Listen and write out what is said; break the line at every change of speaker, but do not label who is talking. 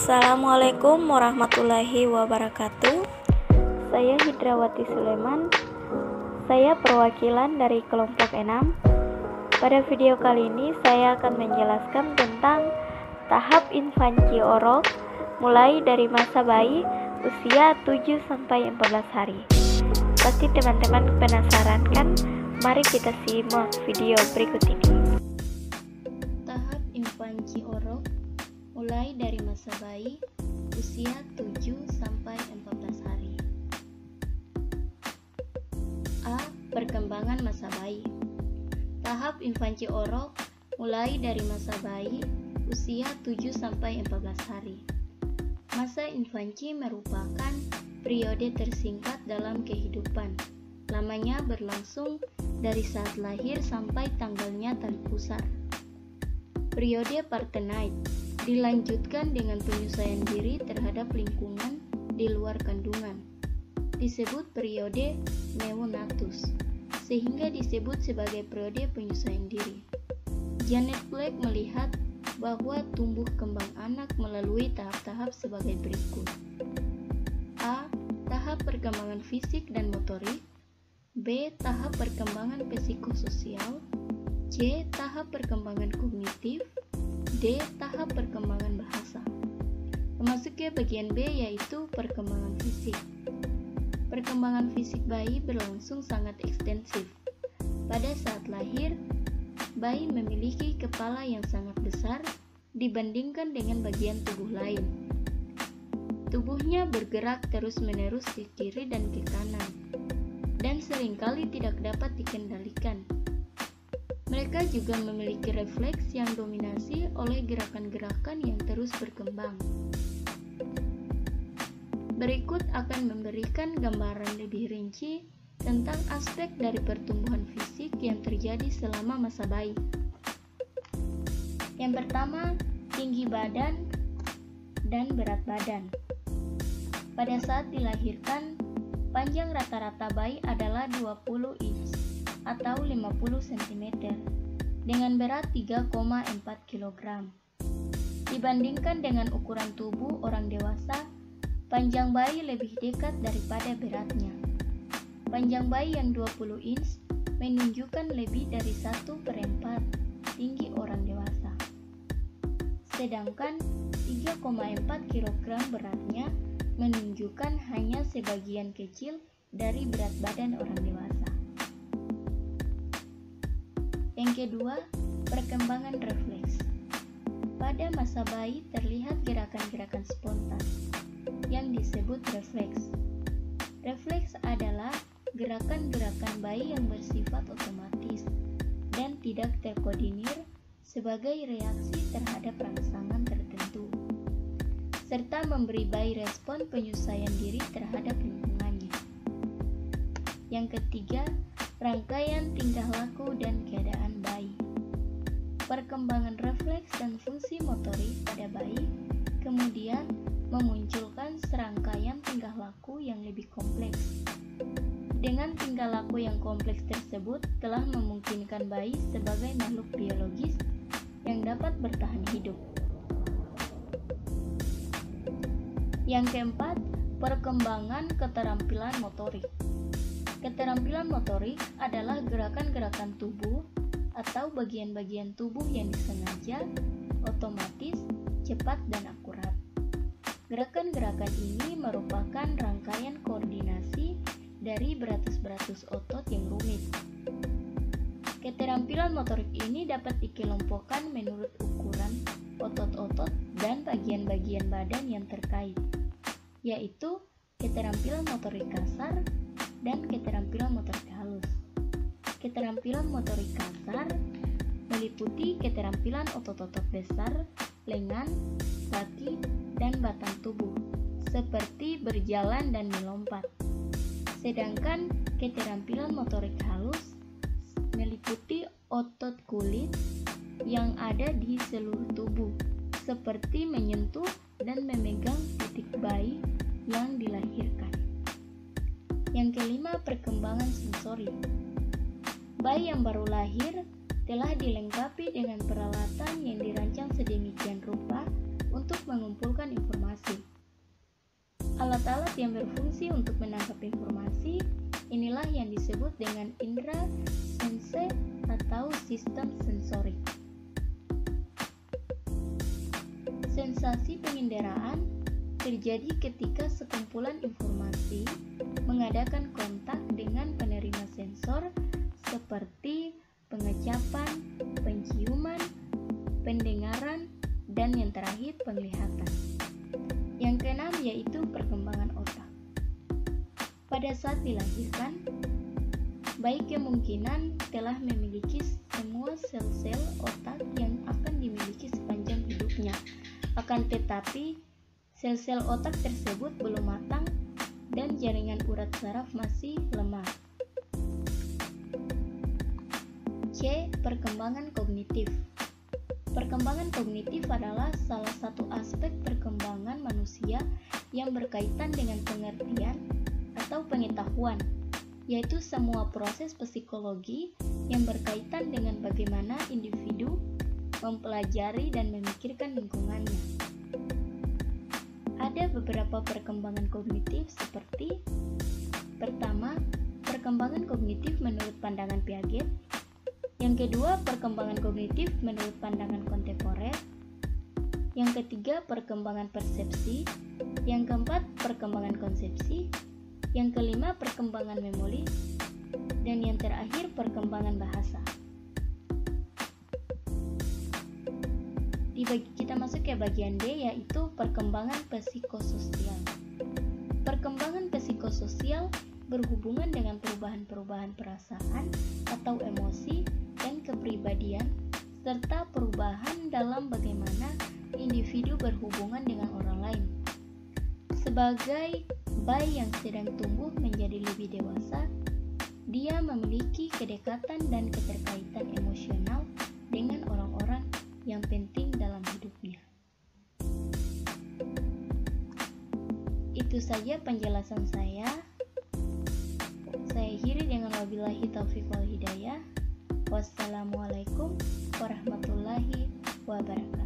Assalamualaikum warahmatullahi wabarakatuh. Saya Hidrawati Sulaiman. Saya perwakilan dari kelompok 6. Pada video kali ini saya akan menjelaskan tentang tahap infansi orok mulai dari masa bayi usia 7-14 hari. Pasti teman-teman penasaran kan? Mari kita simak video berikut ini.
Tahap infansi orok mulai dari masa bayi usia 7-14 hari. A. Perkembangan masa bayi. Tahap infansi orok mulai dari masa bayi usia 7-14 hari. Masa infansi merupakan periode tersingkat dalam kehidupan. Lamanya berlangsung dari saat lahir sampai tanggalnya tali pusar. Periode partenite dilanjutkan dengan penyesuaian diri terhadap lingkungan di luar kandungan. Disebut periode neonatus, sehingga disebut sebagai periode penyesuaian diri. Janet Black melihat bahwa tumbuh kembang anak melalui tahap-tahap sebagai berikut. A. Tahap perkembangan fisik dan motorik. B. Tahap perkembangan psikososial. C. Tahap perkembangan kognitif. D. Tahap perkembangan bahasa. Memasuki bagian B yaitu perkembangan fisik. Perkembangan fisik bayi berlangsung sangat ekstensif. Pada saat lahir, bayi memiliki kepala yang sangat besar dibandingkan dengan bagian tubuh lain. Tubuhnya bergerak terus-menerus ke kiri dan ke kanan, dan seringkali tidak dapat dikendalikan. Mereka juga memiliki refleks yang dominasi oleh gerakan-gerakan yang terus berkembang. Berikut akan memberikan gambaran lebih rinci tentang aspek dari pertumbuhan fisik yang terjadi selama masa bayi. Yang pertama, tinggi badan dan berat badan. Pada saat dilahirkan, panjang rata-rata bayi adalah 20 inch atau 50 cm dengan berat 3,4 kg. Dibandingkan dengan ukuran tubuh orang dewasa, panjang bayi lebih dekat daripada beratnya. Panjang bayi yang 20 inch menunjukkan lebih dari 1/4 tinggi orang dewasa. Sedangkan 3,4 kg beratnya menunjukkan hanya sebagian kecil dari berat badan orang dewasa. Yang kedua, perkembangan refleks. Pada masa bayi terlihat gerakan-gerakan spontan yang disebut refleks. Refleks adalah gerakan-gerakan bayi yang bersifat otomatis dan tidak terkoordinir sebagai reaksi terhadap rangsangan tertentu, serta memberi bayi respon penyesuaian diri terhadap lingkungannya. Yang ketiga, rangkaian tingkah laku dan keadaan bayi. Perkembangan refleks dan fungsi motorik pada bayi kemudian memunculkan serangkaian tingkah laku yang lebih kompleks. Dengan tingkah laku yang kompleks tersebut telah memungkinkan bayi sebagai makhluk biologis yang dapat bertahan hidup. Yang keempat, perkembangan keterampilan motorik. Keterampilan motorik adalah gerakan-gerakan tubuh atau bagian-bagian tubuh yang disengaja, otomatis, cepat, dan akurat. Gerakan-gerakan ini merupakan rangkaian koordinasi dari beratus-beratus otot yang rumit. Keterampilan motorik ini dapat dikelompokkan menurut ukuran otot-otot dan bagian-bagian badan yang terkait, yaitu keterampilan motorik kasar dan keterampilan motorik halus. Keterampilan motorik kasar meliputi keterampilan otot-otot besar, lengan, kaki, dan batang tubuh, seperti berjalan dan melompat. Sedangkan keterampilan motorik halus meliputi otot kulit yang ada di seluruh tubuh, seperti menyentuh dan memegang titik bayi yang dilahirkan. Yang kelima, perkembangan sensori. Bayi yang baru lahir telah dilengkapi dengan peralatan yang dirancang sedemikian rupa untuk mengumpulkan informasi Alat-alat yang berfungsi untuk menangkap informasi, inilah yang disebut dengan indera sense atau sistem sensorik. Sensasi pengenderaan terjadi ketika sekumpulan informasi mengadakan kontak dengan penerima sensor seperti pengecapan, penciuman, pendengaran, dan yang terakhir penglihatan. Yang keenam yaitu perkembangan otak. Pada saat dilahirkan, bayi kemungkinan telah memiliki semua sel-sel otak yang akan dimiliki sepanjang hidupnya. Akan tetapi, sel-sel otak tersebut belum matang dan jaringan urat saraf masih lemah. C. Perkembangan kognitif. Perkembangan kognitif adalah salah satu aspek perkembangan manusia yang berkaitan dengan pengertian atau pengetahuan, yaitu semua proses psikologi yang berkaitan dengan bagaimana individu mempelajari dan memikirkan lingkungannya. Ada beberapa perkembangan kognitif seperti: pertama, perkembangan kognitif menurut pandangan Piaget. Yang kedua, perkembangan kognitif menurut pandangan kontemporer. Yang ketiga, perkembangan persepsi. Yang keempat, perkembangan konsepsi. Yang kelima, perkembangan memori. Dan yang terakhir, perkembangan bahasa. Kita masuk ke bagian D, yaitu perkembangan psikososial. Perkembangan psikososial berhubungan dengan perubahan-perubahan perasaan atau emosi dan kepribadian, serta perubahan dalam bagaimana individu berhubungan dengan orang lain. Sebagai bayi yang sedang tumbuh menjadi lebih dewasa, dia memiliki kedekatan dan keterkaitan emosional dengan orang-orang yang penting dalam hidupnya. Itu saja penjelasan saya. Saya akhiri dengan wabillahi taufiq wal hidayah. Wassalamualaikum warahmatullahi wabarakatuh.